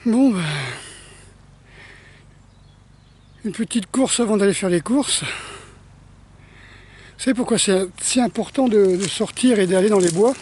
Bon, bah, une petite course avant d'aller faire les courses. Vous savez pourquoi c'est si important de sortir et d'aller dans les bois?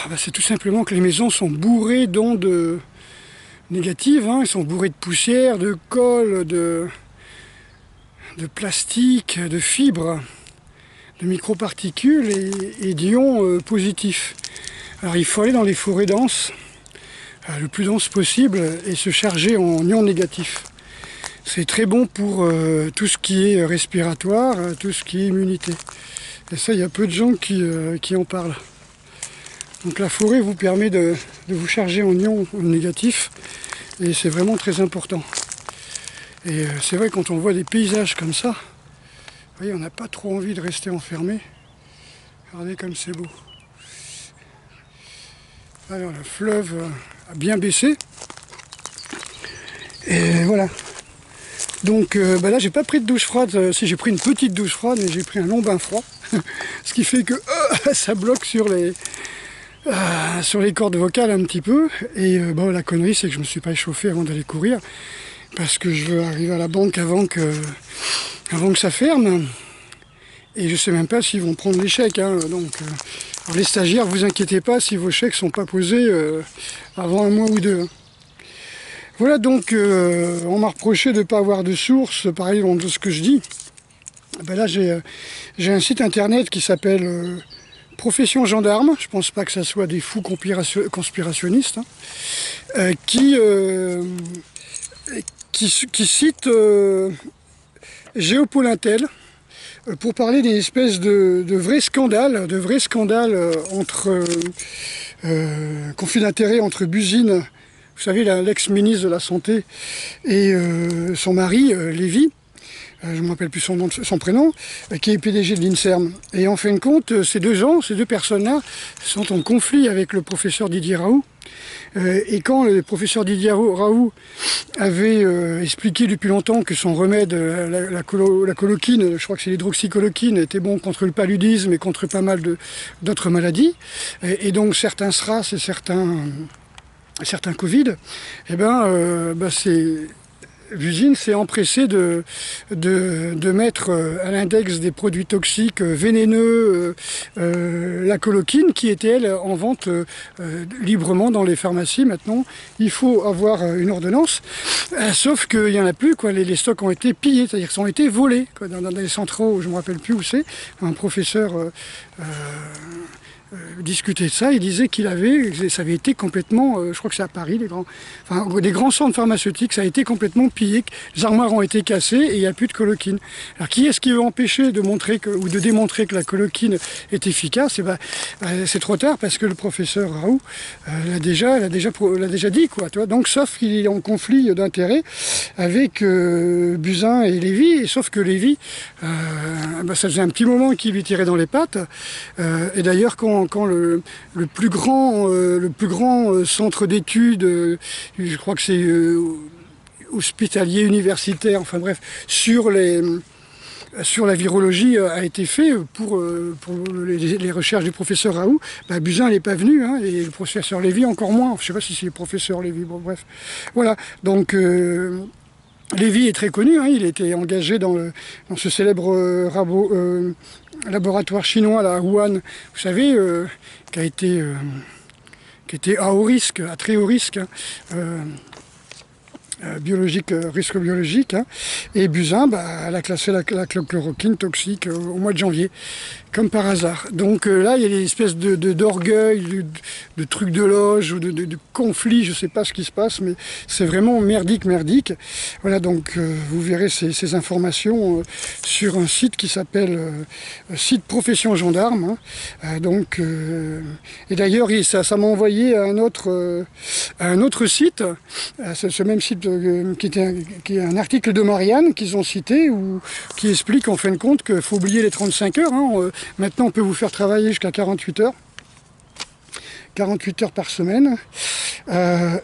Bah, c'est tout simplement que les maisons sont bourrées d'ondes négatives, hein. Elles sont bourrées de poussière, de colle, de plastique, de fibres, de microparticules et d'ions positifs. Alors il faut aller dans les forêts denses, le plus dense possible, et se charger en ions négatifs. C'est très bon pour tout ce qui est respiratoire, tout ce qui est immunité. Et ça, il y a peu de gens qui en parlent. Donc la forêt vous permet de vous charger en ions négatifs, et c'est vraiment très important. Et c'est vrai, quand on voit des paysages comme ça, vous voyez, on n'a pas trop envie de rester enfermé. Regardez comme c'est beau. Alors le fleuve a bien baissé. Et voilà. Donc bah là, j'ai pas pris de douche froide. Si, j'ai pris une petite douche froide, mais j'ai pris un long bain froid. Ce qui fait que ça bloque sur les cordes vocales un petit peu. Et bon, la connerie, c'est que je me suis pas échauffé avant d'aller courir. Parce que je veux arriver à la banque avant que ça ferme. Et je sais même pas s'ils vont prendre les chèques. Hein. Donc, alors les stagiaires, vous inquiétez pas si vos chèques sont pas posés avant un mois ou deux. Hein. Voilà, donc on m'a reproché de ne pas avoir de source, pareil de ce que je dis. Ben là, j'ai un site internet qui s'appelle Profession Gendarme. Je pense pas que ça soit des fous conspirationnistes, hein, qui cite Géopol Intel pour parler d'une espèce de vrai scandale, entre conflit d'intérêts entre Buzyn, vous savez, l'ex-ministre de la Santé, et son mari, Lévy, je ne me rappelle plus son prénom, qui est PDG de l'INSERM. Et en fin de compte, ces deux personnes-là, sont en conflit avec le professeur Didier Raoult. Et quand le professeur Didier Raoult avait expliqué depuis longtemps que son remède, la coloquine, je crois que c'est l'hydroxycoloquine, était bon contre le paludisme et contre pas mal d'autres maladies, et donc certains SRAS et certains Covid, eh ben, Buzyn s'est empressé de mettre à l'index des produits toxiques vénéneux la coloquine, qui était, elle, en vente librement dans les pharmacies. Maintenant, il faut avoir une ordonnance, sauf qu'il n'y en a plus, quoi. Les stocks ont été pillés, c'est-à-dire qu'ils ont été volés, quoi, dans des centraux, je ne me rappelle plus où c'est. Un professeur discutait de ça, il disait ça avait été complètement, je crois que c'est à Paris, des grands centres pharmaceutiques, ça a été complètement pillé, les armoires ont été cassées et il n'y a plus de coloquine. Alors qui est-ce qui veut empêcher de montrer ou de démontrer que la coloquine est efficace? Et c'est trop tard, parce que le professeur Raoult l'a déjà dit, quoi. Donc sauf qu'il est en conflit d'intérêts avec Buzyn et Lévy, et sauf que Lévy, ça faisait un petit moment qu'il lui tirait dans les pattes, et d'ailleurs quand le plus grand centre d'études, je crois que c'est hospitalier, universitaire, enfin bref, sur la virologie a été fait pour les recherches du professeur Raoult, Buzyn n'est pas venu, hein, et le professeur Lévy encore moins. Je ne sais pas si c'est le professeur Lévy, bon bref. Voilà, donc Lévy est très connu, hein, il était engagé dans ce célèbre laboratoire chinois là, à Wuhan, vous savez, qui était à très haut risque, hein, risque biologique, hein. Et Buzyn, elle a classé la chloroquine toxique au mois de janvier, comme par hasard. Donc là, il y a des espèces d'orgueil, de trucs de loge, ou de conflits, je ne sais pas ce qui se passe, mais c'est vraiment merdique. Voilà, donc vous verrez ces informations sur un site qui s'appelle site Profession Gendarme, hein. Et d'ailleurs, ça m'a envoyé à un autre site, ce même site qui est un article de Marianne qu'ils ont cité, qui explique en fin de compte qu'il faut oublier les 35 heures. Hein. Maintenant, on peut vous faire travailler jusqu'à 48 heures. 48 heures par semaine.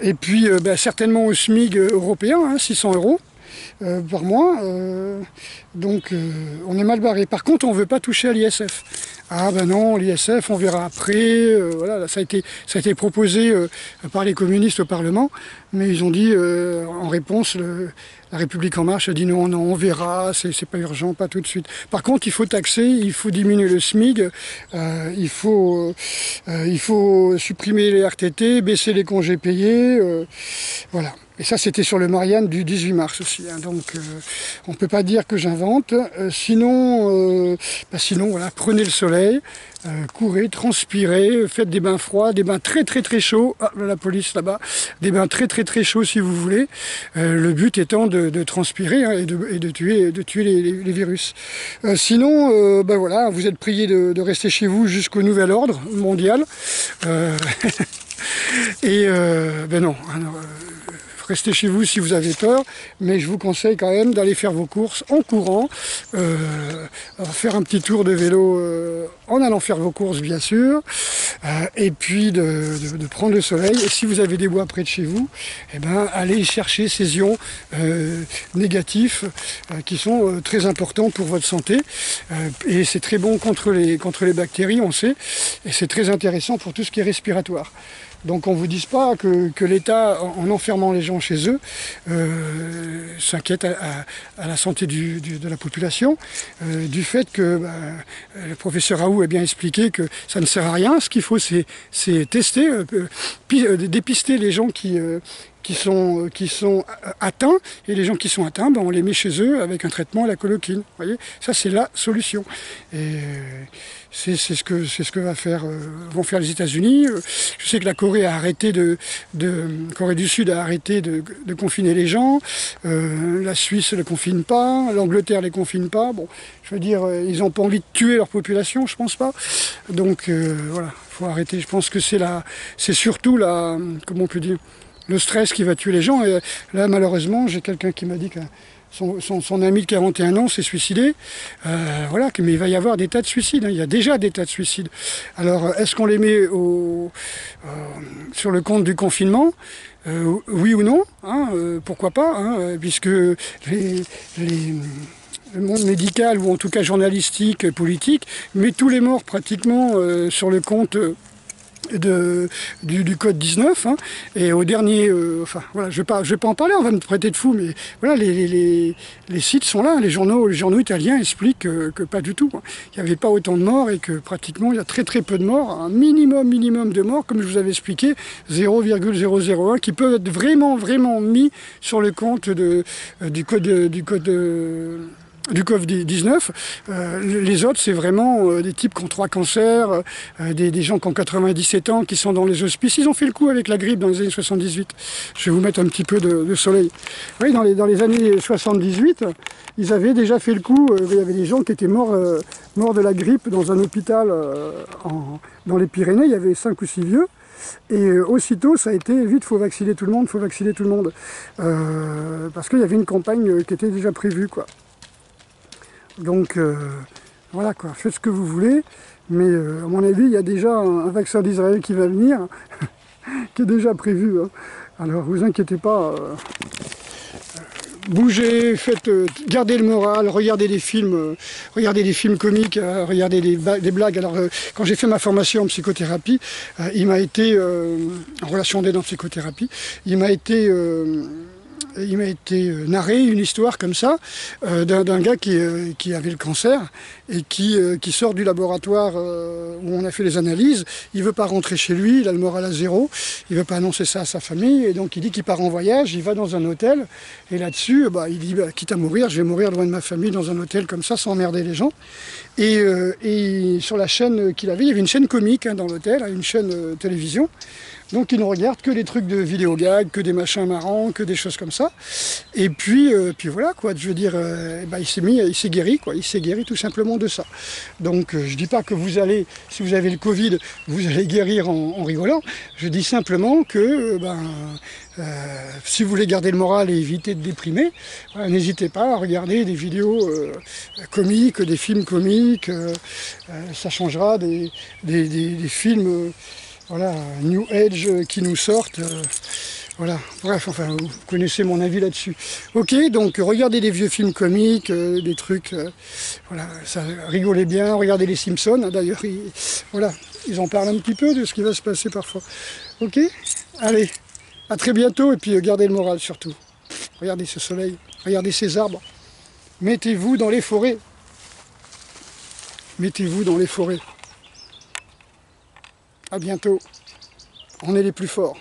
Et puis, certainement au SMIG européen, hein, 600 € par mois. Donc, on est mal barré. Par contre, on ne veut pas toucher à l'ISF. ah ben non, l'ISF, on verra après. Voilà, là, ça a été proposé par les communistes au Parlement, mais ils ont dit en réponse, la République En Marche a dit non, non, on verra, c'est pas urgent, pas tout de suite. Par contre, il faut taxer, il faut diminuer le SMIC, il faut supprimer les RTT, baisser les congés payés, voilà. Et ça, c'était sur le Marianne du 18 mars aussi. Hein. Donc, on ne peut pas dire que j'invente. Sinon, voilà, prenez le soleil, courez, transpirez, faites des bains froids, des bains très très très chauds. Ah, la police là-bas, des bains très très très chauds si vous voulez. Le but étant de transpirer hein, et de tuer les virus. Sinon, ben voilà, vous êtes priés de rester chez vous jusqu'au nouvel ordre mondial. Et ben non. Alors, restez chez vous si vous avez peur, mais je vous conseille quand même d'aller faire vos courses en courant, faire un petit tour de vélo en allant faire vos courses bien sûr, et puis de prendre le soleil. Et si vous avez des bois près de chez vous, eh ben, allez chercher ces ions négatifs qui sont très importants pour votre santé. Et c'est très bon contre les bactéries, on sait, et c'est très intéressant pour tout ce qui est respiratoire. Donc on ne vous dise pas que l'État, en enfermant les gens chez eux, s'inquiète à la santé de la population, du fait que le professeur Raoult a bien expliqué que ça ne sert à rien. Ce qu'il faut, c'est tester, dépister les gens qui sont atteints, et les gens qui sont atteints, ben on les met chez eux avec un traitement à la chloroquine. Vous voyez, ça c'est la solution. Et c'est ce que vont faire les États-Unis. Je sais que la Corée a arrêté Corée du Sud a arrêté de confiner les gens. La Suisse ne les confine pas, l'Angleterre ne les confine pas. Bon, je veux dire, ils n'ont pas envie de tuer leur population, je pense pas. Donc voilà, faut arrêter. Je pense que c'est surtout comment on peut dire, le stress qui va tuer les gens. Et là, malheureusement, j'ai quelqu'un qui m'a dit que son ami de 41 ans s'est suicidé. Voilà, mais il va y avoir des tas de suicides. Hein. Il y a déjà des tas de suicides. Alors, est-ce qu'on les met sur le compte du confinement ? Oui ou non hein, pourquoi pas hein, puisque le monde médical, ou en tout cas journalistique, politique, met tous les morts pratiquement sur le compte du code 19 hein, et au dernier enfin voilà, je vais pas en parler, on va me traiter de fou, mais voilà, les sites sont là, les journaux italiens expliquent que pas du tout, hein. Il n'y avait pas autant de morts et que pratiquement il y a très très peu de morts, un minimum de morts, comme je vous avais expliqué, 0,001 qui peuvent être vraiment mis sur le compte du Covid-19, les autres c'est vraiment des types qui ont 3 cancers, des gens qui ont 97 ans, qui sont dans les hospices. Ils ont fait le coup avec la grippe dans les années 78. Je vais vous mettre un petit peu de soleil. Oui, dans les années 78, ils avaient déjà fait le coup, il y avait des gens qui étaient morts de la grippe dans un hôpital dans les Pyrénées, il y avait 5 ou 6 vieux. Et aussitôt, ça a été vite, faut vacciner tout le monde, parce qu'il y avait une campagne qui était déjà prévue, quoi. Donc voilà quoi, faites ce que vous voulez, mais à mon avis il y a déjà un vaccin d'Israël qui va venir, qui est déjà prévu. Hein. Alors vous inquiétez pas, bougez, gardez le moral, regardez des films comiques, regardez des blagues. Alors quand j'ai fait ma formation en psychothérapie, il m'a été, en relation d'aide en psychothérapie, il m'a été narré une histoire comme ça d'un gars qui avait le cancer et qui sort du laboratoire où on a fait les analyses. Il veut pas rentrer chez lui, il a le moral à zéro, il veut pas annoncer ça à sa famille, et donc il dit qu'il part en voyage, il va dans un hôtel, et là-dessus il dit quitte à mourir, je vais mourir loin de ma famille dans un hôtel comme ça sans emmerder les gens. Et sur la chaîne qu'il avait, il y avait une chaîne comique hein, dans l'hôtel, une chaîne télévision. Donc il ne regarde que des trucs de vidéo gag, que des machins marrants, que des choses comme ça. Et puis voilà quoi, je veux dire, il s'est guéri quoi, il s'est guéri tout simplement de ça. Donc je dis pas que vous allez, si vous avez le Covid, vous allez guérir en rigolant. Je dis simplement que si vous voulez garder le moral et éviter de déprimer, n'hésitez pas à regarder des vidéos comiques, des films comiques. Ça changera des films. Voilà, New Age qui nous sortent. Voilà, bref, enfin, vous connaissez mon avis là-dessus. Ok, donc regardez des vieux films comiques, des trucs, voilà, ça rigolait bien, regardez les Simpsons, hein, d'ailleurs, voilà, ils en parlent un petit peu de ce qui va se passer parfois. Ok, allez, à très bientôt, et puis gardez le moral surtout. Regardez ce soleil, regardez ces arbres, mettez-vous dans les forêts. Mettez-vous dans les forêts. À bientôt, on est les plus forts.